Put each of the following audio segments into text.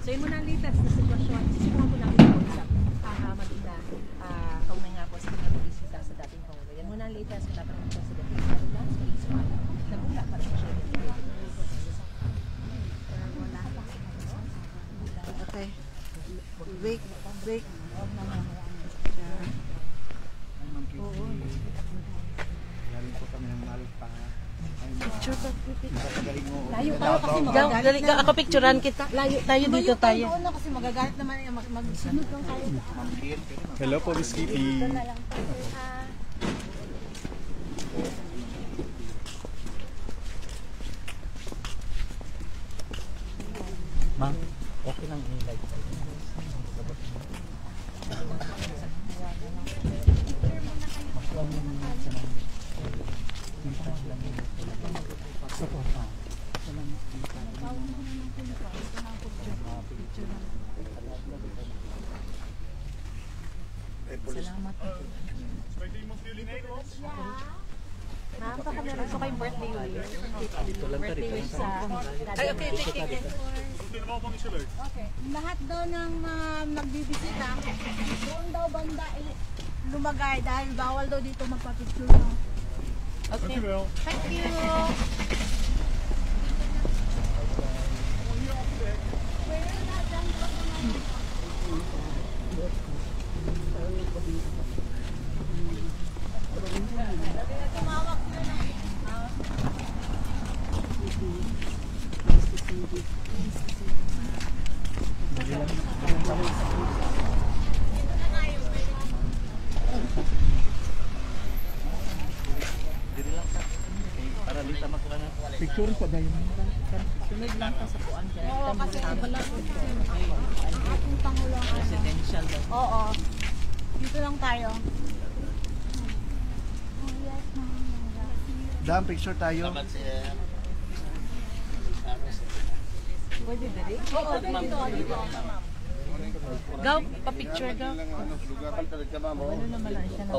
So yun muna ang latest na sitwasyon. Sisimulan po namin po sa Madina. Kaunay nga po sa pinag-bisita sa dating Pangulo. Yan muna ang latest. Katatanong po sa dating Pangulo. So nagmula para sa siya. Okay. Break. Galing po kami ng Malpa. Picture ba? Layo tayo kasi magagalit. Dali ka, ako picturean kita. Layo tayo dito tayo. Doon na kasi magagalit naman yung magsunod lang tayo. Hello po, Miss Kitty. Ma'am, okay lang i-like. Salamat. Nakaka-meron ko kayong birthday wish. Birthday wish sa... Ay, okay. Okay. Lahat daw ng nagbibisita, doon daw banda lumagay dahil bawal daw dito magpa-picture. No? Okay. Thank you. Para dito makuha na. Picture pa dahil. Sunod lang pa sa puan dyan. Oo, kasi wala ko ating Pangulo. Residential daw. Oo. Dito lang tayo. Dam, picture tayo. Salamat siya. Pwede dali? Oo, dito. Gaw, pa-picture gaw. Ano naman lang siya na.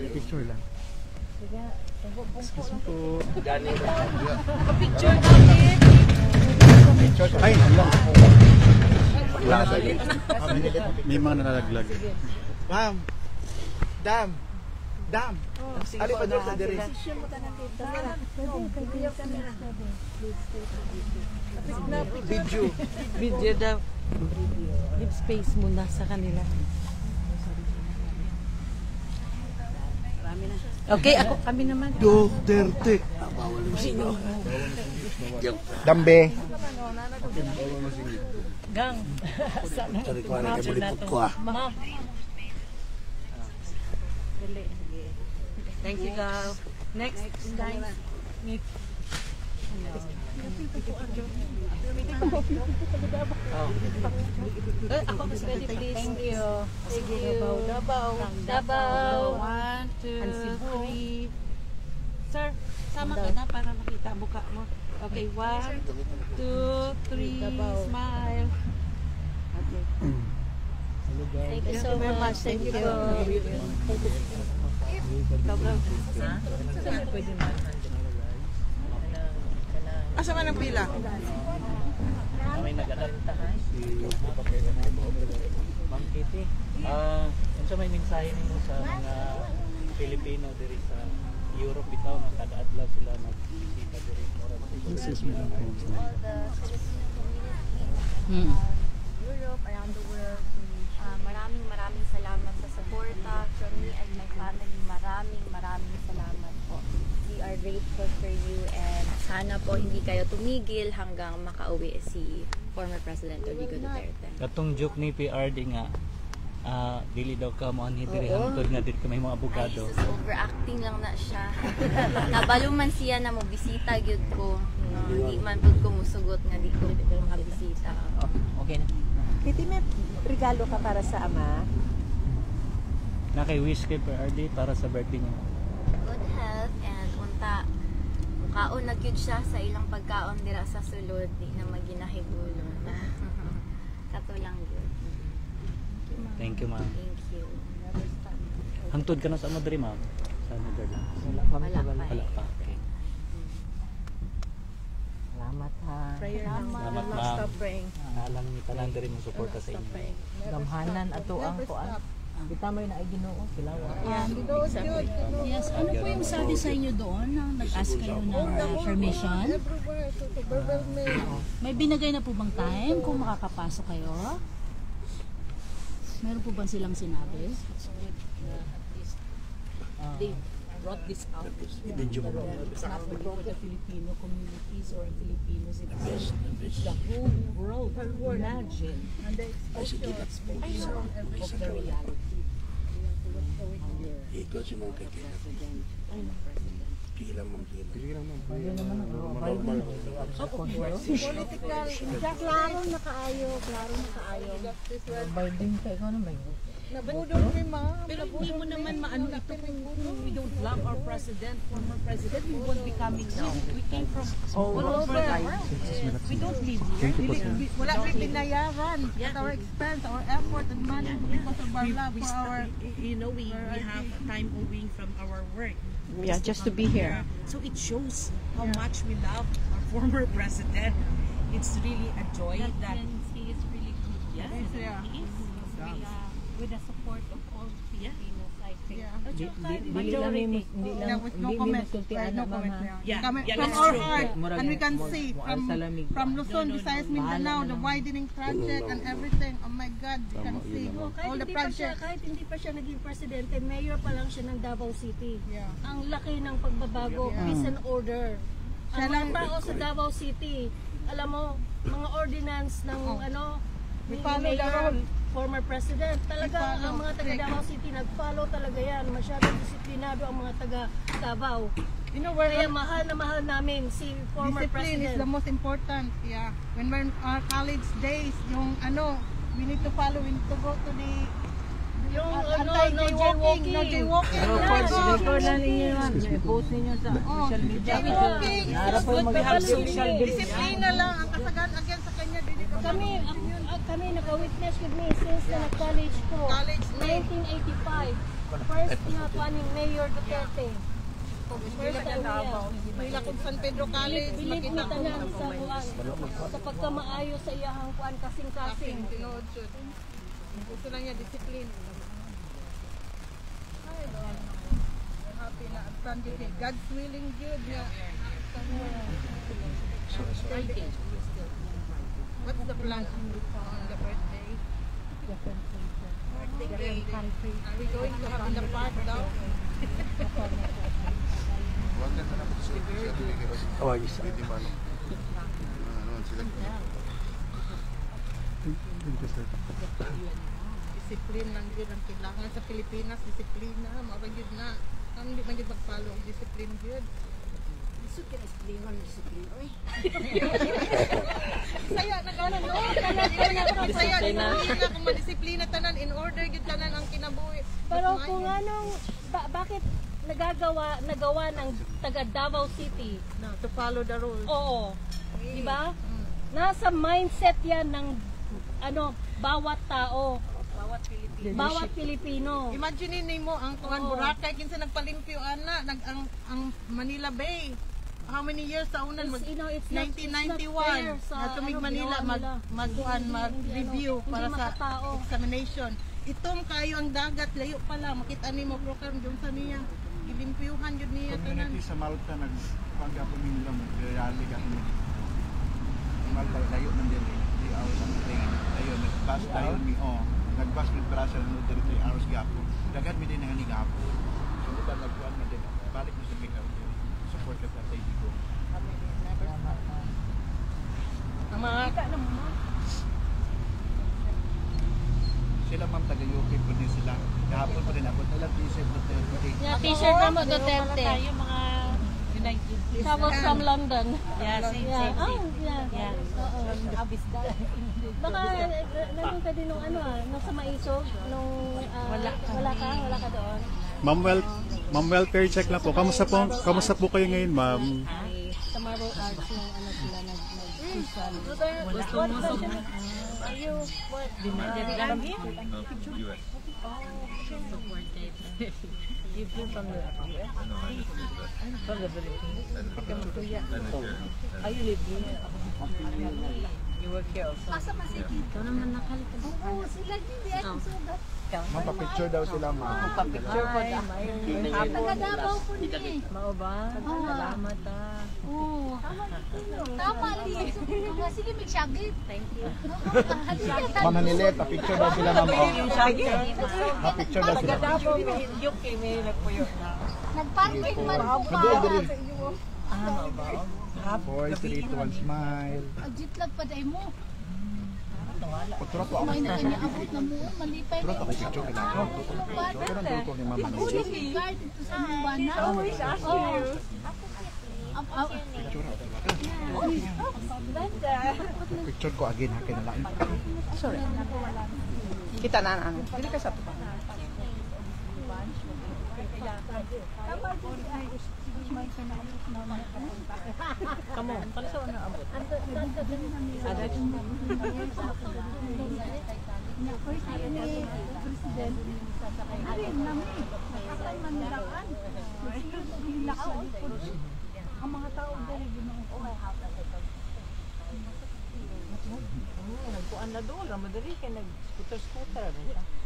Picture lang. Excuse me po. Pa-picture gaw din. Ay, alam. May mga nalalaglag. Ma'am, dam. Ali pa doon sa dere. Video daw. Give space muna sa kanila. Okay, kami naman. Duterte. Bawal mo sino. Dambe. Gang. Sorry ko na kay bulipot ko ah. Ma'am. Thank you, Gaw. Next, guys. Meet. Ako mas ready, please. Thank you. Sige, Dabaw. 1, 2, 3. Sir, sama ka na para makita buka mo. Okay, 1, 2, 3. Smile. Okay. Thank you so much. Thank you. Pwede man. Asa man ang pila? May nag-alantahan. Ma'am Kitty, ano sa may mensahe ninyo sa mga Pilipino diri sa Europe bitaw nga kada adlaw sila nagbisita diri Excuse me lang po. All the Filipino community, Europe, around the world. Maraming salamat sa suporta from me and my family. Maraming salamat po. We are grateful for you and sana po hindi kayo tumigil hanggang makauwi si former President Rodrigo Duterte. Katong joke ni PRD nga dili daw ka mo anhi diri hangtod nga diri ka may mga abogado. Ay, sus, overacting lang na siya. Nabaluman siya na mo bisita gyud ko. Hindi man pud ko musugot nga di ko makabisita. Okay na. Kitty, may regalo ka para sa ama? Na kay wish kay PRD para sa birthday niya. Good health and unta mukaon na gyud siya sa ilang pagkaon dira sa sulod di na maginahigulo. Kato lang gyud. Thank you, ma'am. Thank you. Hangtod ka na sa Madrid, ma'am? Sa Netherlands? Wala pa. Wala pa. Okay. Salamat ha. Prayer lang. Salamat, Stop ma'am. praying. nalang ni tanan diri mo suporta sa inyo. Gamhanan ato ang kuan. Bitamay na ay Ginoo sila. Yes, ano po yung sabi sa inyo doon nang nag-ask kayo ng permission? May binigay na po bang time kung makakapasok kayo? Meron po bang silang sinabi? They brought this out. It's not for the Filipino communities or Filipino citizens. It's the whole world. Imagine. Exposure of the reality. Ikaw si Mong Kekila. Kila Mong Kila. Political, klaro na kaayo. Biden ka ikaw naman. Pero hindi mo naman maano ito kung we don't love our president, former president, we won't be coming now. We came from all over the world. We don't live here. Wala rin binayaran at our expense, our effort and money because of our love for our... You know, we have time owing from our work. Yeah, just to be here. So it shows how much we love our former president. It's really a joy that He is really good. yeah, he is. With the support of all Filipinos, I think. Dili lang Yeah, hindi with no mo comment. sultian No na comment. mama. Yeah, From that's our true. heart, and we can see salamig. from Luzon, Visayas, Mindanao, the widening project and everything. Oh my God, you can see all the projects. Kahit hindi pa siya naging presidente, mayor pa lang siya ng Davao City. Yeah. Ang laki ng pagbabago, peace and order. Siya Ang lang- mga tao sa Davao City, alam mo, mga ordinance ng We ni follow the Mayor, rule. former president. Talaga, We follow. ang mga taga Davao City, nag-follow talaga yan. Masyadong disiplinado ang mga taga Davao. You know where Kaya mahal na mahal namin si former discipline is the president. most important. Yeah. When we're in our college days, yung we need to follow, we need to go to the Yung anti-jaywalking, no jaywalking. Record lang ninyo yan. I-post ninyo sa social media. Jaywalking. Para po mag-have social Disiplina lang ang kasagan again sa kanya. Dili ka Kami nag-witness with me since na nag-college ko. College day. 1985. First na kuaning Mayor Duterte. First time niya. Pila kung San Pedro College, Believe makita me ko. tanan sa kuan. Sa pagkamaayo sa iyahang kuan kasing-kasing. Tinood siya. Gusto lang niya discipline. Ay, Lord. We're happy na at from God's willing good niya. What's the plan on the birthday? Birthday. Are we going to have in the park daw? Awag isa. Discipline lang yun ang kailangan sa Pilipinas. Disiplina. Mawag yun na. Ang hindi man yun mag-follow ang discipline yun. Saya na gano'n, no? Saya, disiplina. Kung madisiplina tanan, in order yun tanan ang kinabuhi. Pero kung anong bakit nagawa ng taga Davao City? Na, to follow the rules. Oo. Di ba? Nasa mindset yan ng bawat tao, bawat Pilipino. Imagine mo ang tuwan Boracay kinsa nagpalimpyo ana ang Manila Bay. How many years sa unan It's, you know, it's not 1991 fair sa, na tumig Manila mag-review para sa makatao. examination. Itom kayo ang dagat layo pa lang makita nimo program jud sa niya. Gilimpyuhan jud niya tanan. Community sa Malta nagpanggap po nila mo. Reali ka mo. Malta layo man din. 3 hours ang train. Ayun, nagbus tayo mi. Nagbus with Brasa no 3 hours gapo. Dagat mi din ang gapo. So kita nagkuan man din. Balik mo sa Mikaw. Support ka sa Igo. Sila ma'am taga-UK po din sila. Kahapon po rin abot nila t-shirt na Yeah, t-shirt na mo Duterte. Yung mga United States. Travel from London. Yeah, same. Yeah. Oo. Baka nandun ka din nung nung sa Maisog, nung wala ka doon. Ma'am, welfare check lang po. Kamusta po kayo ngayon, ma'am? Sa Maro Arts nung sila nag-social. Are you what? You flew from the US? From the Philippines? Are you live here? You work here also. Ikaw naman nakalikan. Oo, sila din yan. Sugat. Mapapicture daw sila, ma. Pa-picture po da. Taga-Davao po niya eh. Mao ba? Salamat ah. Oo. Tama din. Sige, may syagit. Thank you. Mananilit, pa-picture daw sila, ma'am. Yung sagi. Pa-picture daw sila. Taga-Davao, yung kini nagpuyo na. Nag-parking man po pa. Mao ba? 4, 3, 2, 1, smile. Agitlag pa day mo. Pagturot ko ako. May nag-abot na mo. Malipay Turot na ako picture kailangan. Pero ang turot ko ni mama. Ulit ni guard ito sa Mubana. Always ask you. Picture ako. Picture ko again, ha, kinalain. Kita na ano. Dili ka sa to. Kamo, kalso na abot. Ada ang mga tao dali nagkuan na doon, madali kay nag-scooter.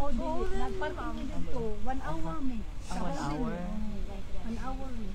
Oh, dili nagparking dito 1 hour me. 1 hour. 1 hour me.